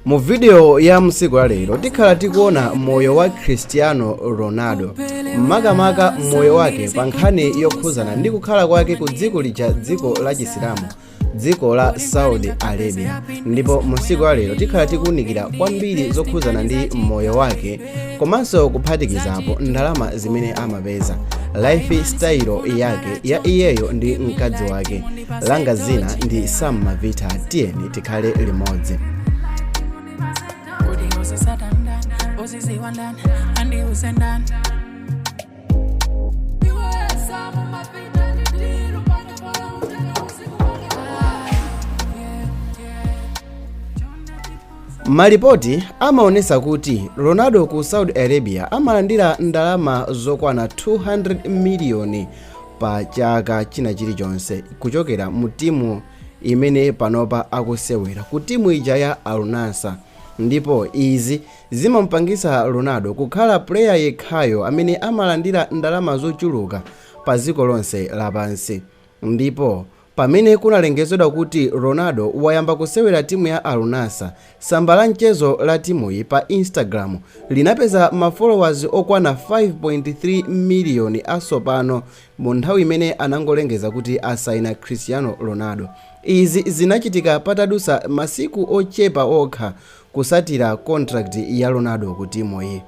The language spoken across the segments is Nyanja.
Mu video ya msiku wa lero tikhala tikuona moyo wa Cristiano Ronaldo, makamaka moyo wake pa nkhani yokhuzana ndi kukhala kwake ku dziko lija dziko la Chisilamu, dziko la Saudi Arabia. Ndipo mu msiku wa lero tikhala tikuunikira kwambiri zokhuzana ndi moyo wake komanso kuphatikizapo ndalama zimene amapeza, lifestyle yake ya iyeyo ndi mkazi wake. Langa zina ndi Sam Mavita, tiyeni tikhale limodzi. Malipoti amaonesa kuti Ronaldo ku Saudi Arabia amalandira ndalama zokwana 200 miliyoni pa chaka china chilichonse kuchokera mu timu imene panopa akusewera ku timu ija ya Al Nassr. Ndipo izi zimampangisa Ronaldo kukhala player yekhayo amene amalandira ndalama zochuluka pa dziko lonse lapansi. Ndipo pamene kunalengezedwa kuti Ronaldo wayamba kusewera timu ya Al Nassr, tsamba la mchezo la timuyi pa Instagram linapeza ma followers okwana 5.3 miliyoni asopano mu nthawi imene anangolengeza kuti asaina Cristiano Ronaldo. Izi zinachitika patadusa masiku ochepa okha kusatira contract ya Ronaldo ku timuyi.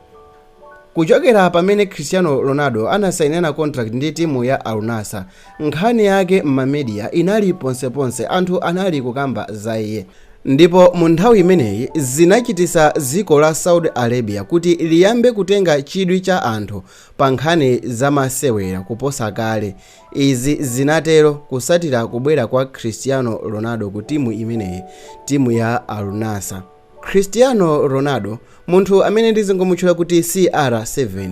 Kuchokera pamene Cristiano Ronaldo anasainana contract ndi timu ya Al Nassr, nkhani yake m'mamedia inali ponseponse, anthu anali kukamba za iye. Ndipo mu nthawi imeneyi zinachitisa dziko la Saudi Arabia kuti liyambe kutenga chidwi cha anthu pa nkhani zamasewera kuposa kale. Izi zinatero kusatira kubwera kwa Cristiano Ronaldo ku timu imeneyi, timu ya Al Nassr. Cristiano Ronaldo, munthu amene ndizingomutchula kuti CR7,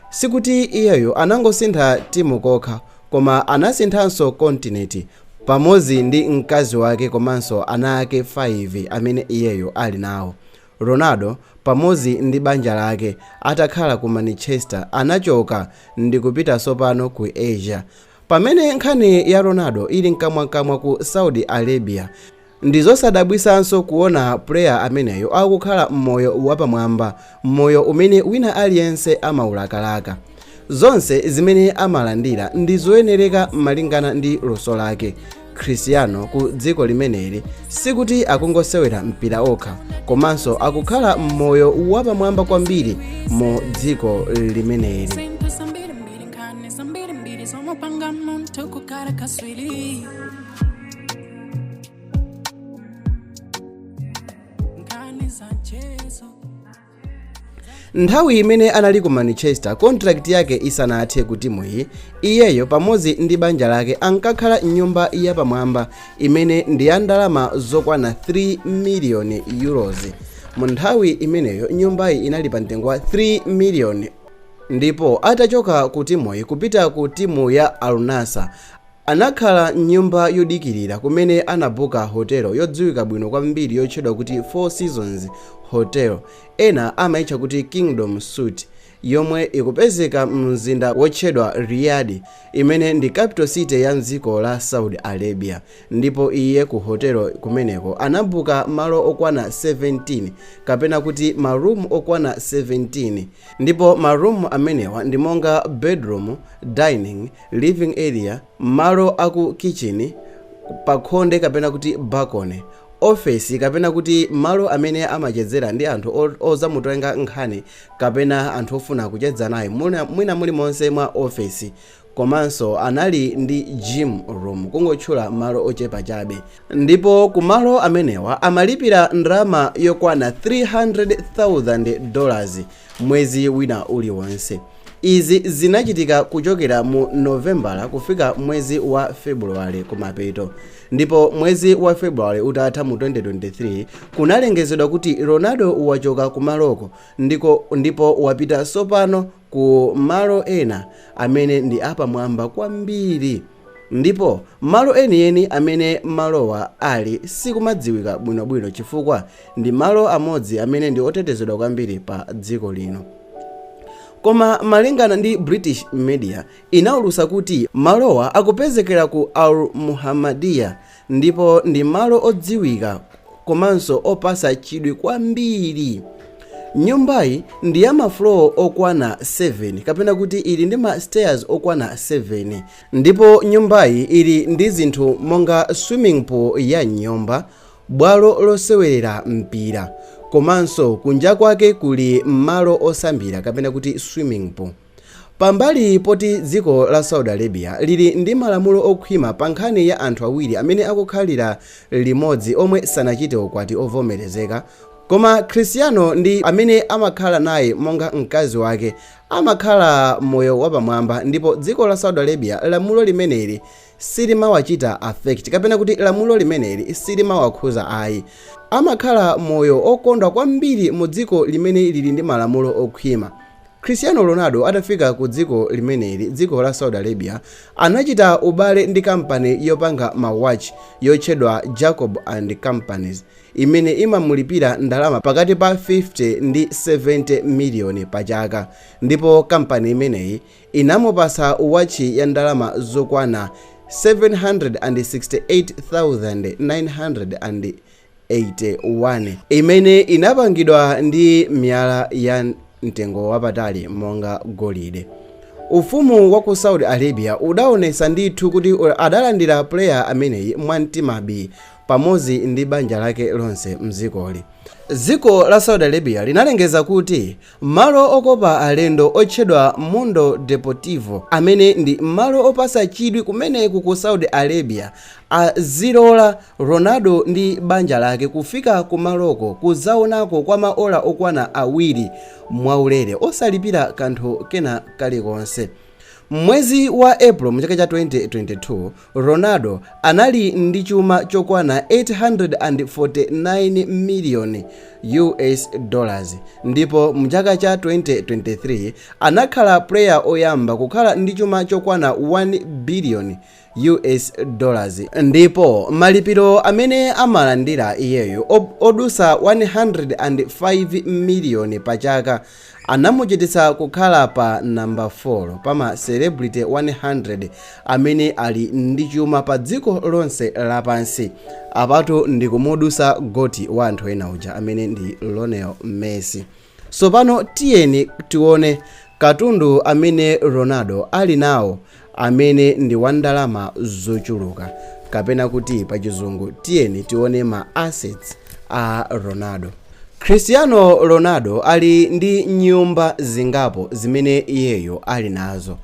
sikuti iyeyo anangosintha timu kokha, koma anasinthanso continent pamodzi ndi mkazi wake komanso ana ake 5 amene iyeyo ali nawo. Ronaldo pamodzi ndi banja lake atakhala ku Manchester anachoka ndi kupita sopano ku Asia. Pamene nkhani ya Ronaldo ili mkamwakamwa ku Saudi Arabia, ndizosadabwisanso kuona player ameneyo akukhala mmoyo wapamwamba, mmoyo umene wina aliyense amaulakalaka. Zonse zimene amalandira ndizoyenereka malingana ndi luso lake. Cristiano ku dziko limeneli sikuti akungosewera mpira okha, komanso akukhala mmoyo wapamwamba kwambiri mu dziko limeneli. Nthawi imene anali ku Manchester, contract yake isanathe ku timuyi, iyeyo pamodzi ndi banja lake ankakhala nyumba yapamwamba imene ndi ya ndalama zokwana 3 miliyoni euros. Mu nthawi imeneyo nyumbayi inali pa mtengo wa 3 miliyoni. Ndipo atachoka ku timuyi kupita ku timu ya Al Nassr, anakhala nyumba yodikirira kumene anabuka hotelo yodziwika bwino kwambiri yotchedwa kuti Four Seasons Hotel, ena amaitcha kuti Kingdom Suite, yomwe ikupezeka mzinda wotchedwa Riyadh, imene ndi capital city ya dziko la Saudi Arabia. Ndipo iye ku hotelo kumeneko anabuka malo okwana 17, kapena kuti maroom okwana 17. Ndipo maroom amenewa ndi monga bedroom, dining, living area, malo aku kitchen, pakhonde kapena kuti balcony, office kapena kuti malo amene amachezera ndi anthu ozamutenga nkhani kapena anthu ofuna kucheza naye mwina muli monse mwa office. Komanso anali ndi gym room, kungotchula malo ochepa chabe. Ndipo ku malo amenewa amalipira ndalama yokwana $300,000 mwezi wina uliwonse. Izi zinachitika kuchokera mu Novembala kufika mwezi wa February kumapeto. Ndipo mwezi wa February utatha mu 2023 kunalengezedwa kuti Ronaldo wachoka ku maloko ndipo wapita sopano ku malo ena amene ndi apamwamba kwambiri. Ndipo malo enieni amene malowa ali sikumadziwika bwinobwino chifukwa ndi malo amodzi amene ndi otetezedwa kwambiri pa dziko lino. Koma malingana ndi British media inaulusa kuti malowa akupezekera ku Al Muhammadiyah, ndipo ndi malo odziwika komanso opasa chidwi kwambiri. Nyumbayi ndi ya mafloor okwana 7 kapena kuti ili ndi ma stairs okwana 7, ndipo nyumbayi ili ndi zinthu monga swimming pool ya nyumba, bwalo losewerera mpira, komanso kunja kwake kuli malo osambira kapena kuti swimming pool. Pambali poti dziko la Saudi Arabia lili ndi malamulo okhwima pa nkhani ya anthu awiri amene akukhalira limodzi omwe sanachite ukwati ovomerezeka, koma Cristiano ndi amene amakhala naye monga mkazi wake amakhala moyo wapamwamba, ndipo dziko la Saudi Arabia lamulo limeneli silimawachita affect kapena kuti lamulo limeneli silimawakhuza ayi. Amakhala moyo okondwa kwambiri mu dziko limene lili ndi malamulo okhwima. Cristiano Ronaldo atafika ku dziko limeneli, dziko la Saudi Arabia, anachita ubale ndi kampani yopanga mawatch yotchedwa Jacob and Companies, imene imamulipira ndalama pakati pa 50 ndi 70 miliyoni pa chaka, ndipo kampani imeneyi inamupasa wachi ya ndalama zokwana 768,981 imene inapangidwa ndi miyala ya mtengo wapatali monga golide. Ufumu wa ku Saudi Arabia udaonesa ndithu kuti adalandira player ameneyi mwamtimabi pamodzi ndi banja lake lonse mzikoli. Dziko la Saudi Arabia linalengeza kuti malo okopa alendo otchedwa Mundo Deportivo, amene ndi malo opasa chidwi kumeneku ku Saudi Arabia, azilola Ronaldo ndi banja lake kufika kumaloko kuzaonako kwa maola okwana awiri mwaulere osalipira kanthu kena kalikonse. Mwezi wa April mchaka cha 2022, Ronaldo anali ndi chuma chokwana 849 miliyoni US dollars, ndipo mchaka cha 2023 anakhala player oyamba kukhala ndi chuma chokwana 1 billion US dollars, ndipo malipiro amene amalandira iyeyo odusa 105 miliyoni pa chaka anamuchititsa kukhala pa number 4 pa ma celebrity 100 amene ali ndi chuma pa dziko lonse lapansi. Apatu ndi kumudusa goti wa anthu ena uja amene ndi Lionel Messi. Sopano tiyeni tione katundu amene Ronaldo ali nawo amene ndi wandalama zochuluka, kapena kuti pa chizungu tiyeni tione ma assets a Ronaldo. Cristiano Ronaldo ali ndi nyumba zingapo zimene iyeyo ali nazo.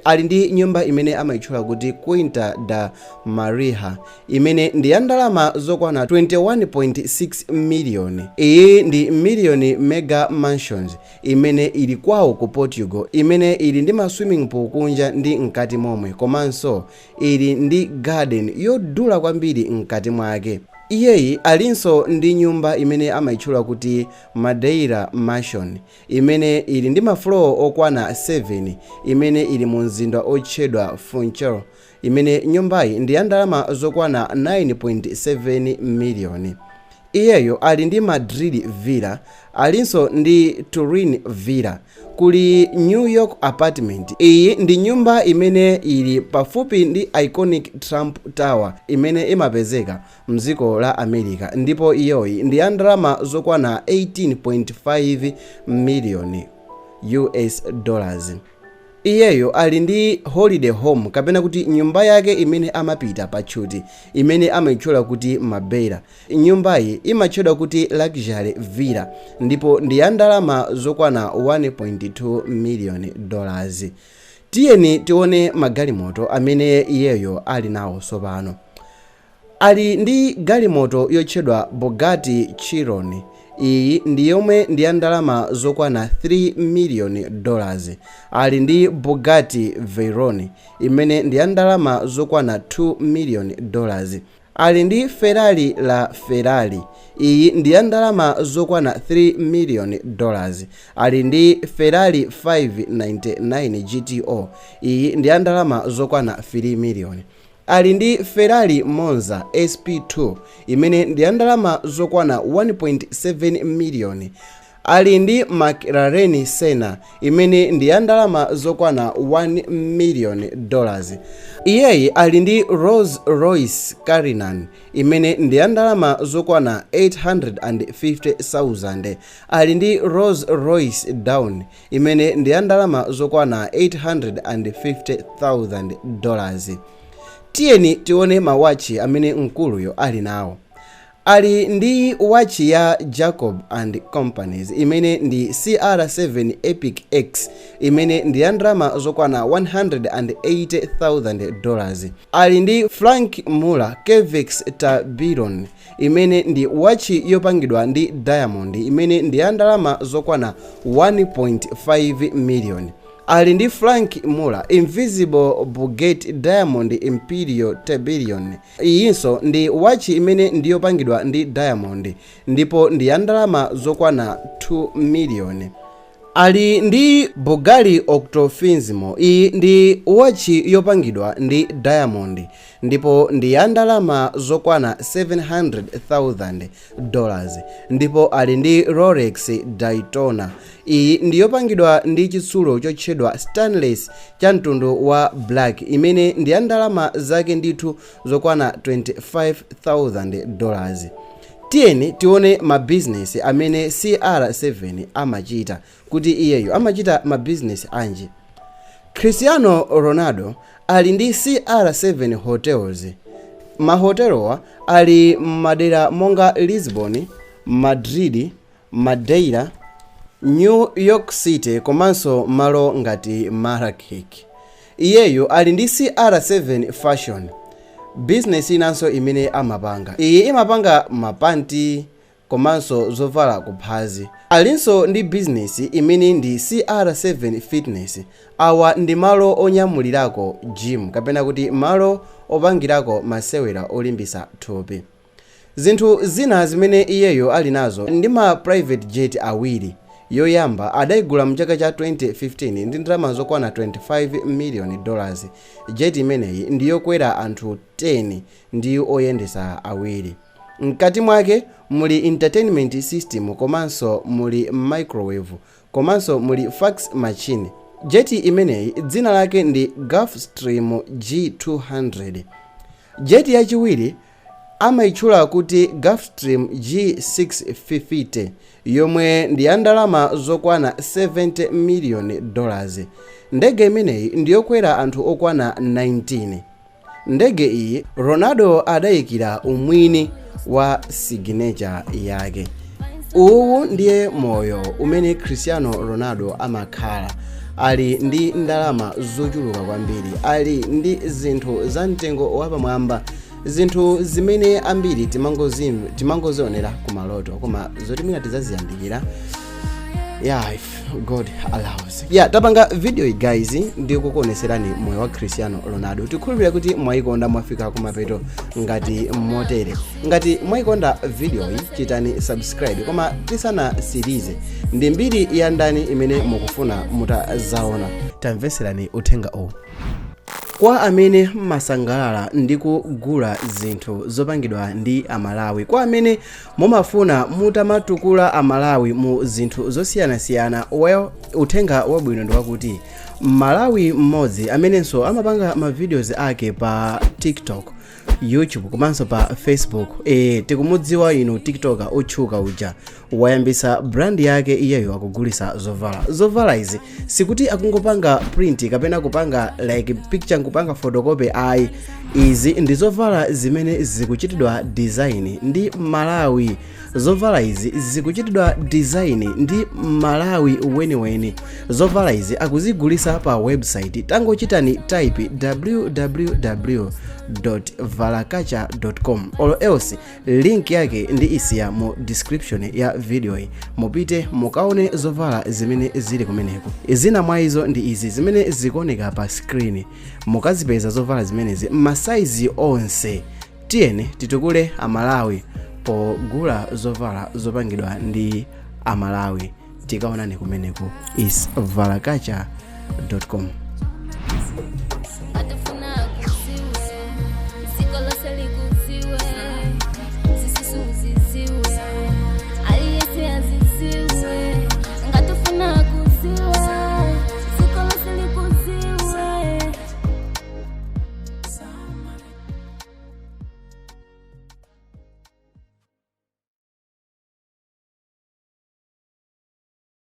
Ali ndi nyumba imene amaitchula kuti Quinta da Maria, imene ndi ya ndalama zokwana 21.6 miliyoni. Iyi ndi miliyoni mega mansions imene ili kwawo ku Portugal, imene ili ndi ma swimming pool kunja ndi mkati momwe, komanso ili ndi garden yodula kwambiri mkati mwake. Iyeyi alinso ndi nyumba imene amaitchula kuti Madeira Mansion, imene ili ndi mafloor okwana 7, imene ili mu mzinda otchedwa Funchal, imene nyumbayi ndi ya ndalama zokwana 9.7 miliyoni. Iyeyo ali ndi Madrid Villa, alinso ndi Turin Villa, kuli New York Apartment. Iyi ndi nyumba imene ili pafupi ndi iconic Trump Tower imene imapezeka mdziko la America, ndipo iyoyi ndi ya ndalama zokwana 18.5 miliyoni US dollars. Iyeyo ali ndi holiday home kapena kuti nyumba yake imene amapita patchuti, imene amaitchula kuti Marbella. Nyumbayi imatchedwa kuti luxury villa, ndipo ndi ya ndalama zokwana 1.2 miliyoni dollars. Tiyeni tione magalimoto amene iyeyo ali nawo sopano. Ali ndi galimoto yotchedwa Bugatti Chiron. Iyi ndi yomwe ndi ya ndalama zokwana 3 miliyoni dollars. Ali ndi Bugatti Veyron, imene ndi ya ndalama zokwana 2 miliyoni dollars. Ali ndi Ferrari la Ferrari. Iyi ndi ya ndalama zokwana 3 miliyoni dollars. Ali ndi Ferrari 599 GTO. Iyi ndi ya ndalama zokwana 3 miliyoni. Ali ndi Ferrari Monza SP2, imene ndi ya ndalama zokwana 1.7 miliyoni. ali ndi McLaren Senna imene ndi ya ndalama zokwana $1 million. Iyeyi ali ndi Rolls Royce Cullinan imene ndi ya ndalama zokwana $850,000. ali ndi Rolls Royce Dawn imene ndi ya ndalama zokwana $850,000. Tiyeni tione mawachi amene mkuluyo ali nawo. Ali ndi wachi ya Jacob and Companies imene ndi CR7 Epic X imene ndi ya ndalama zokwana $180,000. ali ndi Frank Muller Cavex Tourbillon imene ndi wachi yopangidwa ndi diamond imene ndi ya ndalama zokwana $1.5 million. ali ndi Frank Muller Invisible Bugatti Diamond Imperial Tourbillon. Iyinso ndi wachi imene ndi yopangidwa ndi diamond ndipo ndi ya ndalama zokwana $2 million. ali ndi Bulgari Octofinzimo. iyi ndi wachi yopangidwa ndi diamond ndipo ndi ya ndalama zokwana $700,000. ndipo ali ndi Rolex Daytona. iyi ndi yopangidwa ndi chitsulo chotchedwa stainless cha mtundu wa black imene ndi ya ndalama zake ndithu zokwana $25,000. Tiyeni tione mabizinesi amene CR7 amachita kuti iyeyo amachita mabizinesi anji. Cristiano Ronaldo ali ndi CR7 Hotels. Mahotelowa ali madera monga Lisbon, Madrid, Madeira, New York City komanso malo ngati Marrakech. Iyeyo ali ndi CR7 Fashion, business inanso imene amapanga. iyi imapanga mapanti komanso zovala kuphazi. alinso ndi business imene ndi CR7 Fitness. awa ndi malo onyamulirako gym kapena kuti malo opangirako masewera olimbisa thupi. zinthu zina zimene iyeyo ali nazo ndi ma private jet awiri. yoyamba adayigula mchaka cha 2015 ndi ndalama zokwana $25 million. jet imeneyi ndi yokwera anthu 10 ndi oyendesa awiri. mkati mwake muli entertainment system komanso muli microwave komanso muli fax machine. jet imeneyi dzina lake ndi Gulfstream G200. jet yachiwiri amaitchula kuti Gulfstream G650 yomwe ndi ya ndalama zokwana $70 million. ndege imeneyi ndi yokwera anthu okwana 19. ndege iyi Ronaldo adayikira umwini wa signature yake. uwu ndiye moyo umene Cristiano Ronaldo amakhala. ali ndi ndalama zochuluka kwambiri, ali ndi zinthu za mtengo wapamwamba, zinthu zimene ambiri timangozionera ku maloto koma zoti mwina tizaziyandikira if God allows. tapanga video iyi guys ndi kukuoneserani moyo wa Cristiano Ronaldo. tikhulupirira kuti mwayikonda mwafika kumapeto ngati motere. ngati mwayikonda video iyi chitani subscribe, koma tisanasirize ndi mbiri ya ndani imene mukufuna mutazaona. tamveserani uthenga owu. kwa amene masangalala ndi kugula zinthu zopangidwa ndi Amalawi, kwa amene mumafuna mutamatukula Amalawi mu zinthu zosiyanasiyana, uthenga wabwino ndi wakuti Malawi mmodzi amenenso amapanga ma videos ake pa TikTok, YouTube komanso pa Facebook. tikumudziwa inu TikToker otchuka uja wayambisa brand yake iyeyo akugulisa zovala. zovala izi sikuti akungopanga print kapena kupanga like picture nkupanga photocopy ayi. izi ndi zovala zimene zikuchitidwa design ndi Malawi. zovala izi zikuchitidwa design ndi Malawi weniweni. zovala izi akuzigulisa pa website. tangochitani type www.valakacha.com or else link yake ndi isiya mu description ya video hii. mupite mukaone zovala zimene zili kumeneko. zina mwa izo ndi izi zimene zikuoneka pa screen. mukazipeza zovala zimenezi masaizi onse. tiyeni titukule Amalawi pogula zovala zopangidwa ndi Amalawi. tikaonani kumeneko is valakacha.com.